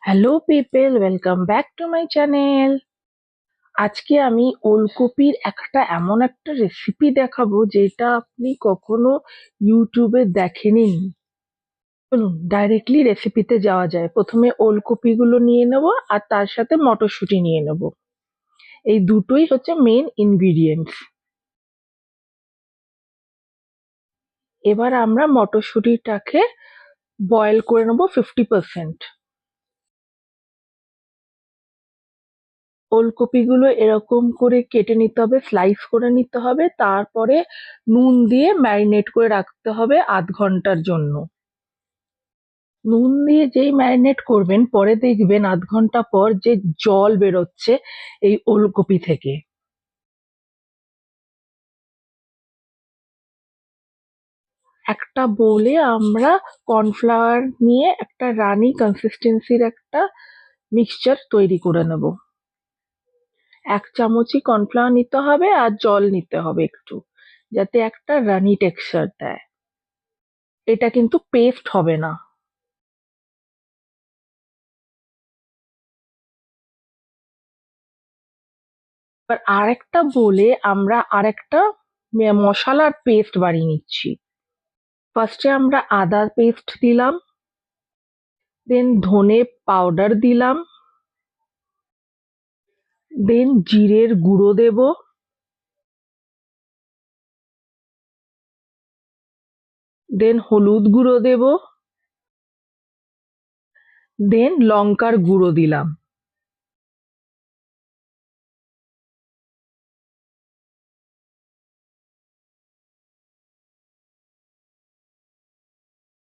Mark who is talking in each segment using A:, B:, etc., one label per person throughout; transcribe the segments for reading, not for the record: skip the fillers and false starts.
A: Hello people, welcome back to my channel. আজকে আমি ওলকপির এমন একটা রেসিপি দেখাবো যেটা আপনি কখনো ইউটিউবে দেখেনই। চলুন ডাইরেক্টলি রেসিপিতে যাওয়া যায়। প্রথমে ওলকপিগুলো নিয়ে নেব আর তার সাথে মটরশুঁটি নিয়ে নেব। এই দুটোই হচ্ছে মেন ইনগ্রিডিয়েন্টস। এবার আমরা মটরশুঁটিটাকে বয়েল করে নেবো 50%। ওলকপিগুলো এরকম করে কেটে নিতে হবে, স্লাইস করে নিতে হবে, তারপরে নুন দিয়ে ম্যারিনেট করে রাখতে হবে ০.৫ ঘন্টার জন্য। নুন দিয়ে যেই ম্যারিনেট করবেন পরে দেখবেন ০.৫ ঘন্টা পর যে জল বেরোচ্ছে এই ওলকপি থেকে। একটা বোলে আমরা কর্নফ্লাওয়ার নিয়ে একটা রানি কনসিস্টেন্সির একটা মিক্সচার তৈরি করে নেব। ১ চামচই কর্নফ্লাওয়ার নিতে হবে আর জল নিতে হবে একটু, যাতে একটা রানি টেক্সচার দেয়। এটা কিন্তু পেস্ট হবে না। এবার আরেকটা বলে আমরা আরেকটা মশলার পেস্ট বানিয়ে নিচ্ছি। ফার্স্টে আমরা আদা পেস্ট দিলাম, দেন ধনে পাউডার দিলাম, দেন জিরের গুঁড়ো দেব, দেন হলুদ গুঁড়ো দেব, দেন লঙ্কার গুঁড়ো দিলাম।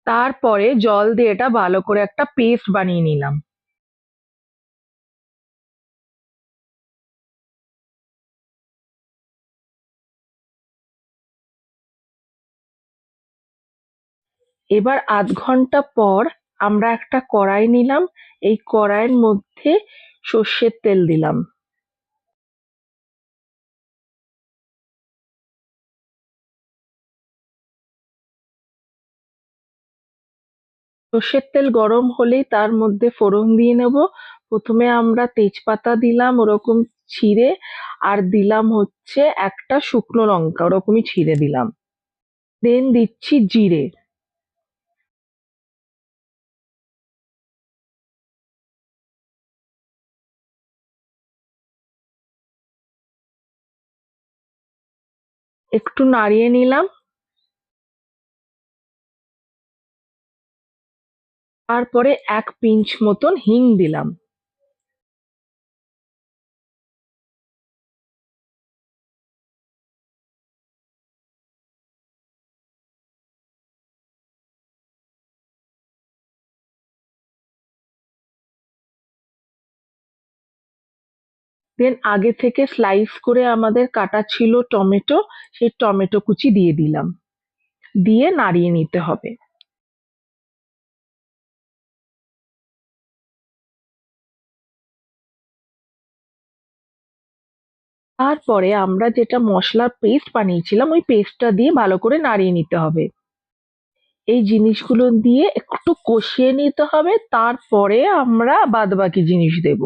A: তারপরে জল দিয়ে এটা ভালো করে একটা পেস্ট বানিয়ে নিলাম। এবার ০.৫ ঘন্টা পর আমরা একটা কড়াই নিলাম, এই কড়াইয়ের মধ্যে সর্ষের তেল দিলাম। সর্ষের তেল গরম হলেই তার মধ্যে ফোড়ন দিয়ে নেব। প্রথমে আমরা তেজপাতা দিলাম ওরকম ছিঁড়ে, আর দিলাম হচ্ছে একটা শুকনো লঙ্কা ওরকমই ছিঁড়ে দিলাম। দেন দিচ্ছি জিরে। একটু নাড়িয়ে নিলাম। তারপরে ১ পিঞ্চ মতন হিং দিলাম। দেন আগে থেকে স্লাইস করে আমাদের কাটা ছিল টমেটো, সেই টমেটো কুচি দিয়ে দিলাম। দিয়ে নাড়িয়ে নিতে হবে। তারপরে আমরা যেটা মশলার পেস্ট বানিয়েছিলাম ওই পেস্টটা দিয়ে ভালো করে নাড়িয়ে নিতে হবে। এই জিনিসগুলো দিয়ে একটু কষিয়ে নিতে হবে, তারপরে আমরা বাদবাকি জিনিস দেব।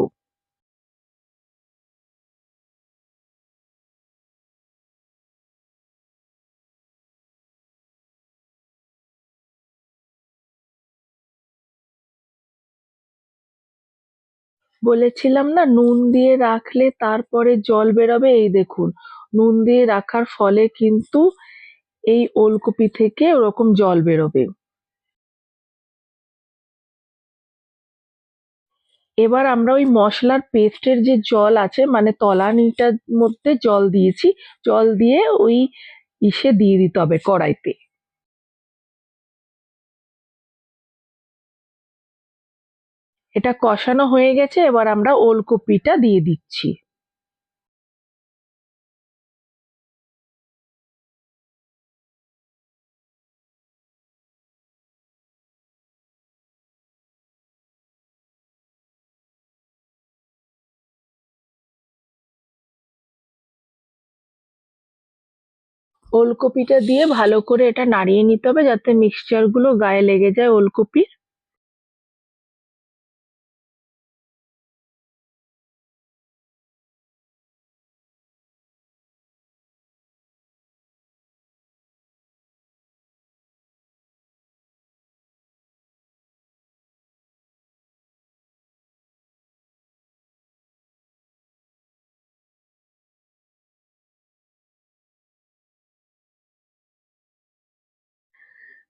A: বলেছিলাম না নুন দিয়ে রাখলে তারপরে জল বেরোবে, এই দেখুন নুন দিয়ে রাখার ফলে কিন্তু এই ওলকপি থেকে ওরকম জল বেরোবে। এবার আমরা ওই মশলার পেস্টের যে জল আছে মানে তলানিটার মধ্যে জল দিয়েছি, জল দিয়ে ওই ইসে দিয়ে দিতে হবে কড়াইতে। এটা কষানো হয়ে গেছে, এবার আমরা ওলকপিটা দিয়ে দিচ্ছি। ওলকপিটা দিয়ে ভালো করে এটা নাড়িয়ে নিতে হবে যাতে মিক্সচার গুলো গায়ে লেগে যায় ওলকপির।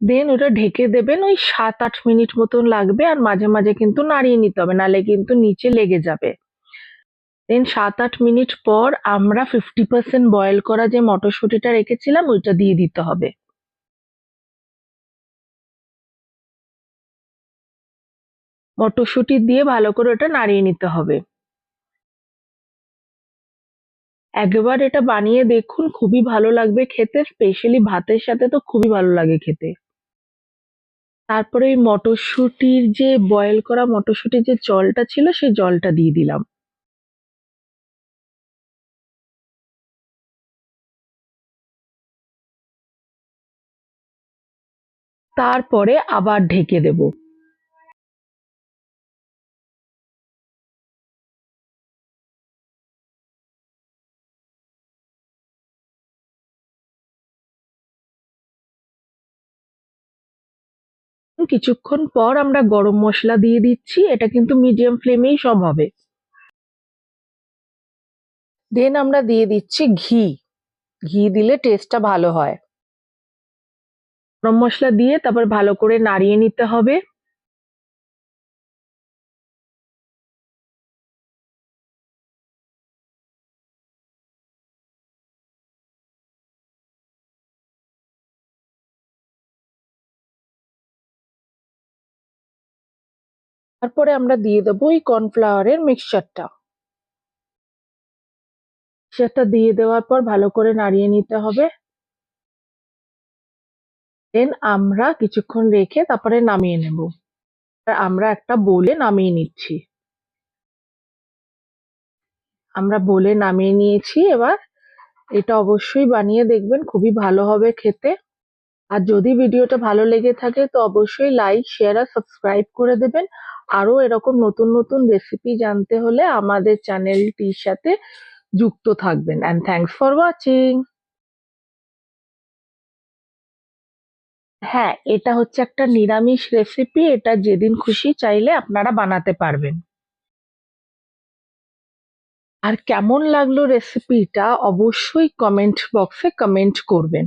A: দেন ওটা ঢেকে দেবেন, ওই 7-8 মিনিট মতন লাগবে, আর মাঝে মাঝে কিন্তু নাড়িয়ে নিতে হবে, নাহলে কিন্তু নিচে লেগে যাবে। দেন 7-8 মিনিট পর আমরা 50% বয়েল করা যে মটরশুঁটিটা রেখেছিলাম ওইটা দিয়ে দিতে হবে। মটরশুঁটি দিয়ে ভালো করে ওটা নাড়িয়ে নিতে হবে। একবার এটা বানিয়ে দেখুন, খুবই ভালো লাগবে খেতে, স্পেশালি ভাতের সাথে তো খুবই ভালো লাগে খেতে। তারপরে ওই মটরশুঁটির যে বয়েল করা মটরশুঁটির যে জলটা ছিল সেই জলটা দিয়ে দিলাম। তারপরে আবার ঢেকে দেব। কিছুক্ষণ পর আমরা গরম মশলা দিয়ে দিচ্ছি, এটা কিন্তু মিডিয়াম ফ্লেমেই সব হবে। দেন আমরা দিয়ে দিচ্ছি ঘি। ঘি দিলে টেস্টটা ভালো হয়। গরম মশলা দিয়ে তারপর ভালো করে নাড়িয়ে নিতে হবে। তারপরে আমরা দিয়ে দেবো এই কর্নফ্লাওয়ারের মিক্সচারটা। সেটা দিয়ে দেওয়ার পর ভালো করে নাড়িয়ে নিতে হবে। দেন আমরা কিছুক্ষণ রেখে তারপরে নামিয়ে নেব। আর আমরা একটা বোলে নামিয়ে নিচ্ছি। আমরা বোলে নামিয়ে নিয়েছি। এবার এটা অবশ্যই বানিয়ে দেখবেন, খুবই ভালো হবে খেতে। আর যদি ভিডিওটা ভালো লেগে থাকে তো অবশ্যই লাইক, শেয়ার আর সাবস্ক্রাইব করে দেবেন। আরো এরকম নতুন নতুন রেসিপি জানতে হলে আমাদের চ্যানেলটির সাথে যুক্ত থাকবেন। And thanks for watching. হ্যাঁ, এটা হচ্ছে একটা নিরামিষ রেসিপি, এটা যেদিন খুশি চাইলে আপনারা বানাতে পারবেন। আর কেমন লাগলো রেসিপিটা অবশ্যই কমেন্ট বক্সে কমেন্ট করবেন।